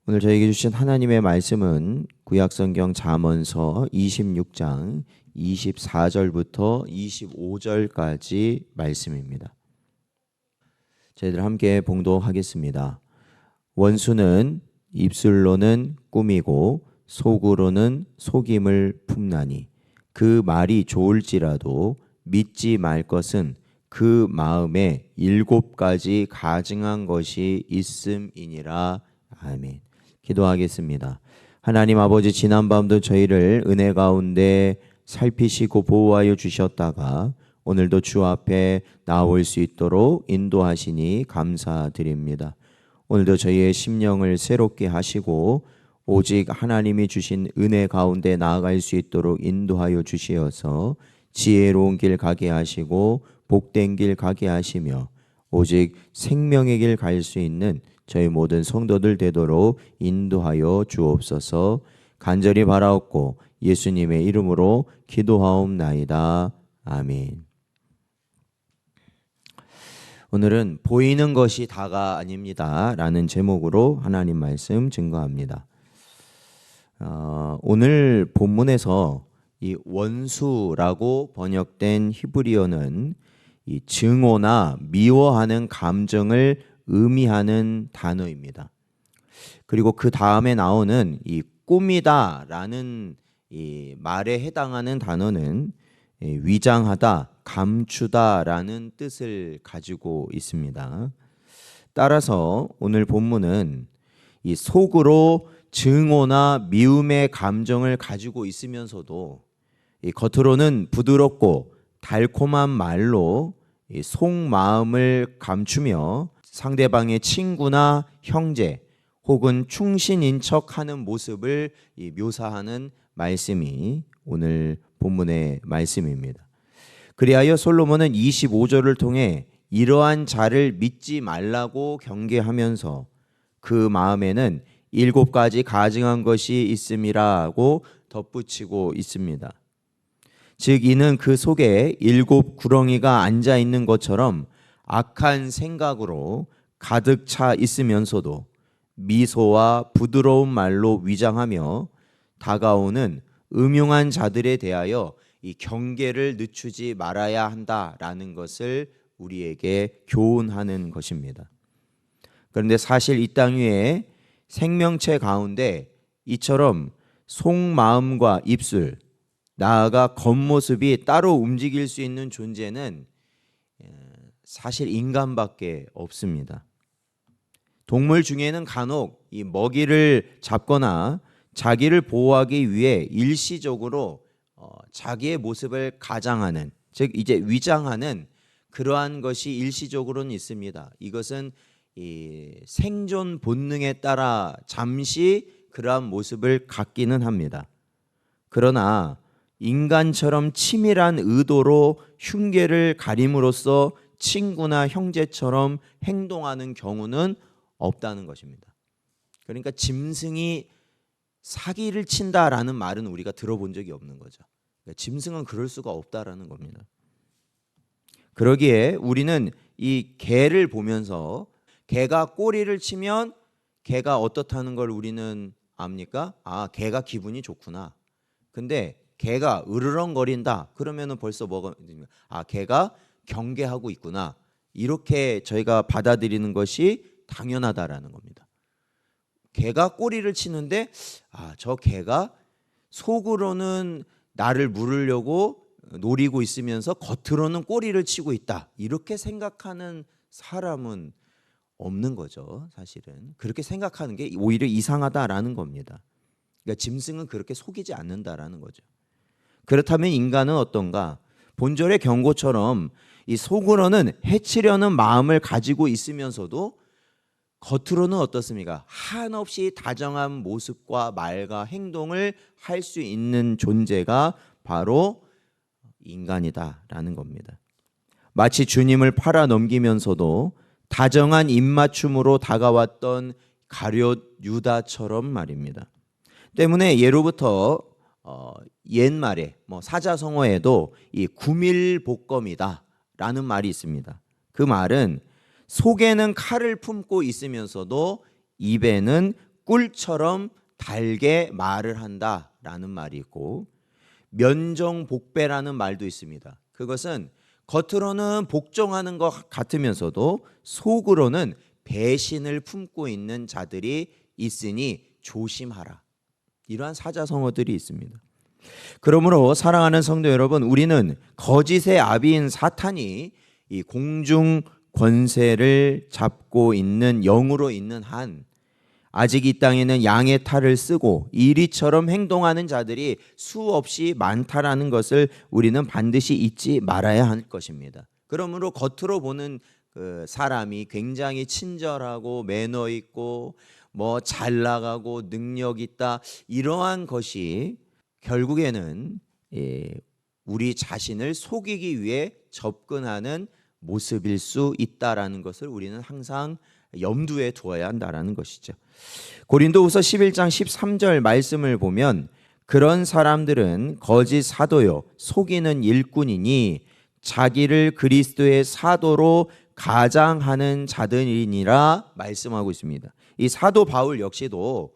오늘 저에게 주신 하나님의 말씀은 구약성경 잠언서 26장 24절부터 25절까지 말씀입니다. 저희들 함께 봉독하겠습니다. 원수는 입술로는 꾸미고 속으로는 속임을 품나니 그 말이 좋을지라도 믿지 말 것은 그 마음에 7가지 가증한 것이 있음이니라. 아멘. 기도하겠습니다. 하나님 아버지, 지난밤도 저희를 은혜 가운데 살피시고 보호하여 주셨다가 오늘도 주 앞에 나올 수 있도록 인도하시니 감사드립니다. 오늘도 저희의 심령을 새롭게 하시고 오직 하나님이 주신 은혜 가운데 나아갈 수 있도록 인도하여 주시어서 지혜로운 길 가게 하시고 복된 길 가게 하시며 오직 생명의 길 갈 수 있는 저희 모든 성도들 되도록 인도하여 주옵소서. 간절히 바라옵고 예수님의 이름으로 기도하옵나이다. 아멘. 오늘은 보이는 것이 다가 아닙니다 라는 제목으로 하나님 말씀 증거합니다. 오늘 본문에서 이 원수라고 번역된 히브리어는 이 증오나 미워하는 감정을 의미하는 단어입니다. 그리고 그 다음에 나오는 이 꾸미다라는 이 말에 해당하는 단어는 위장하다, 감추다라는 뜻을 가지고 있습니다. 따라서 오늘 본문은 이 속으로 증오나 미움의 감정을 가지고 있으면서도 이 겉으로는 부드럽고 달콤한 말로 이 속마음을 감추며 상대방의 친구나 형제 혹은 충신인 척하는 모습을 묘사하는 말씀이 오늘 본문의 말씀입니다. 그리하여 솔로몬은 25절을 통해 이러한 자를 믿지 말라고 경계하면서 그 마음에는 7가지 가증한 것이 있음이라고 덧붙이고 있습니다. 즉 이는 그 속에 7 구렁이가 앉아 있는 것처럼 악한 생각으로 가득 차 있으면서도 미소와 부드러운 말로 위장하며 다가오는 음흉한 자들에 대하여 이 경계를 늦추지 말아야 한다라는 것을 우리에게 교훈하는 것입니다. 그런데 사실 이 땅 위에 생명체 가운데 이처럼 속마음과 입술, 나아가 겉모습이 따로 움직일 수 있는 존재는 사실 인간밖에 없습니다. 동물 중에는 간혹 이 먹이를 잡거나 자기를 보호하기 위해 일시적으로 자기의 모습을 가장하는, 즉 이제 위장하는 그러한 것이 일시적으로는 있습니다. 이것은 이 생존 본능에 따라 잠시 그러한 모습을 갖기는 합니다. 그러나 인간처럼 치밀한 의도로 흉계를 가림으로써 친구나 형제처럼 행동하는 경우는 없다는 것입니다. 그러니까 짐승이 사기를 친다라는 말은 우리가 들어본 적이 없는 거죠. 그러니까 짐승은 그럴 수가 없다라는 겁니다. 그러기에 우리는 이 개를 보면서 개가 꼬리를 치면 개가 어떻다는 걸 우리는 압니까? 아, 개가 기분이 좋구나. 근데 개가 으르렁거린다 그러면은 벌써 뭐가, 아, 개가 경계하고 있구나, 이렇게 저희가 받아들이는 것이 당연하다라는 겁니다. 개가 꼬리를 치는데 아, 저 개가 속으로는 나를 물으려고 노리고 있으면서 겉으로는 꼬리를 치고 있다, 이렇게 생각하는 사람은 없는 거죠. 사실은 그렇게 생각하는 게 오히려 이상하다라는 겁니다. 그러니까 짐승은 그렇게 속이지 않는다라는 거죠. 그렇다면 인간은 어떤가? 본절의 경고처럼 이 속으로는 해치려는 마음을 가지고 있으면서도 겉으로는 어떻습니까? 한없이 다정한 모습과 말과 행동을 할 수 있는 존재가 바로 인간이다라는 겁니다. 마치 주님을 팔아 넘기면서도 다정한 입맞춤으로 다가왔던 가룟 유다처럼 말입니다. 때문에 예로부터 옛말에 사자성어에도 이 구밀복검이다라는 말이 있습니다. 그 말은 속에는 칼을 품고 있으면서도 입에는 꿀처럼 달게 말을 한다라는 말이 있고, 면정복배라는 말도 있습니다. 그것은 겉으로는 복종하는 것 같으면서도 속으로는 배신을 품고 있는 자들이 있으니 조심하라. 이러한 사자성어들이 있습니다. 그러므로 사랑하는 성도 여러분, 우리는 거짓의 아비인 사탄이 이 공중 권세를 잡고 있는 영으로 있는 한 아직 이 땅에는 양의 탈을 쓰고 이리처럼 행동하는 자들이 수없이 많다라는 것을 우리는 반드시 잊지 말아야 할 것입니다. 그러므로 겉으로 보는 그 사람이 굉장히 친절하고 매너 있고 뭐 잘 나가고 능력 있다, 이러한 것이 결국에는 우리 자신을 속이기 위해 접근하는 모습일 수 있다라는 것을 우리는 항상 염두에 두어야 한다라는 것이죠. 고린도후서 11장 13절 말씀을 보면 그런 사람들은 거짓 사도요 속이는 일꾼이니 자기를 그리스도의 사도로 가장하는 자들이니라 말씀하고 있습니다. 이 사도 바울 역시도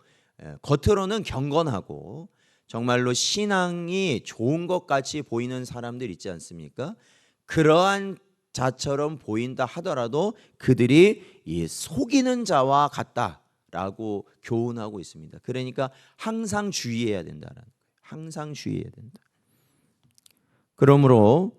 겉으로는 경건하고 정말로 신앙이 좋은 것 같이 보이는 사람들 있지 않습니까? 그러한 자처럼 보인다 하더라도 그들이 이 속이는 자와 같다라고 교훈하고 있습니다. 그러니까 항상 주의해야 된다라는 거예요. 항상 주의해야 된다. 그러므로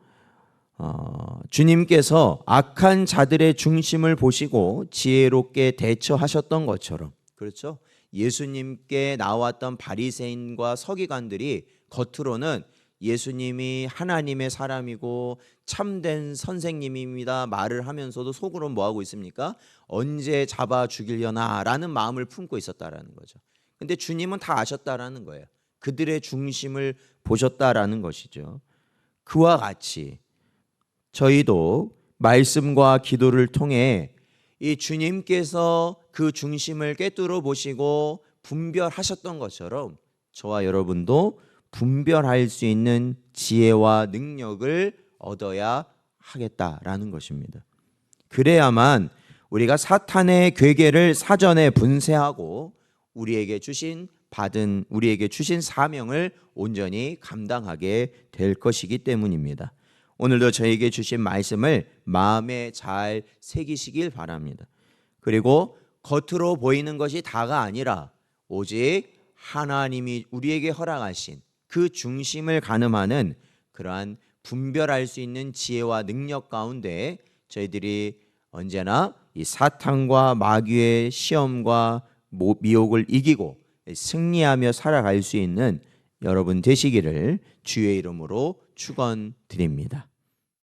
주님께서 악한 자들의 중심을 보시고 지혜롭게 대처하셨던 것처럼, 그렇죠? 예수님께 나왔던 바리새인과 서기관들이 겉으로는 예수님이 하나님의 사람이고 참된 선생님입니다 말을 하면서도 속으로 뭐하고 있습니까? 언제 잡아 죽이려나 라는 마음을 품고 있었다라는 거죠. 근데 주님은 다 아셨다라는 거예요. 그들의 중심을 보셨다라는 것이죠. 그와 같이 저희도 말씀과 기도를 통해 이 주님께서 그 중심을 꿰뚫어 보시고 분별하셨던 것처럼 저와 여러분도 분별할 수 있는 지혜와 능력을 얻어야 하겠다라는 것입니다. 그래야만 우리가 사탄의 괴계를 사전에 분쇄하고 우리에게 주신 사명을 온전히 감당하게 될 것이기 때문입니다. 오늘도 저에게 주신 말씀을 마음에 잘 새기시길 바랍니다. 그리고 겉으로 보이는 것이 다가 아니라 오직 하나님이 우리에게 허락하신 그 중심을 가늠하는 그러한 분별할 수 있는 지혜와 능력 가운데 저희들이 언제나 이 사탄과 마귀의 시험과 미혹을 이기고 승리하며 살아갈 수 있는 여러분 되시기를 주의 이름으로 축원드립니다.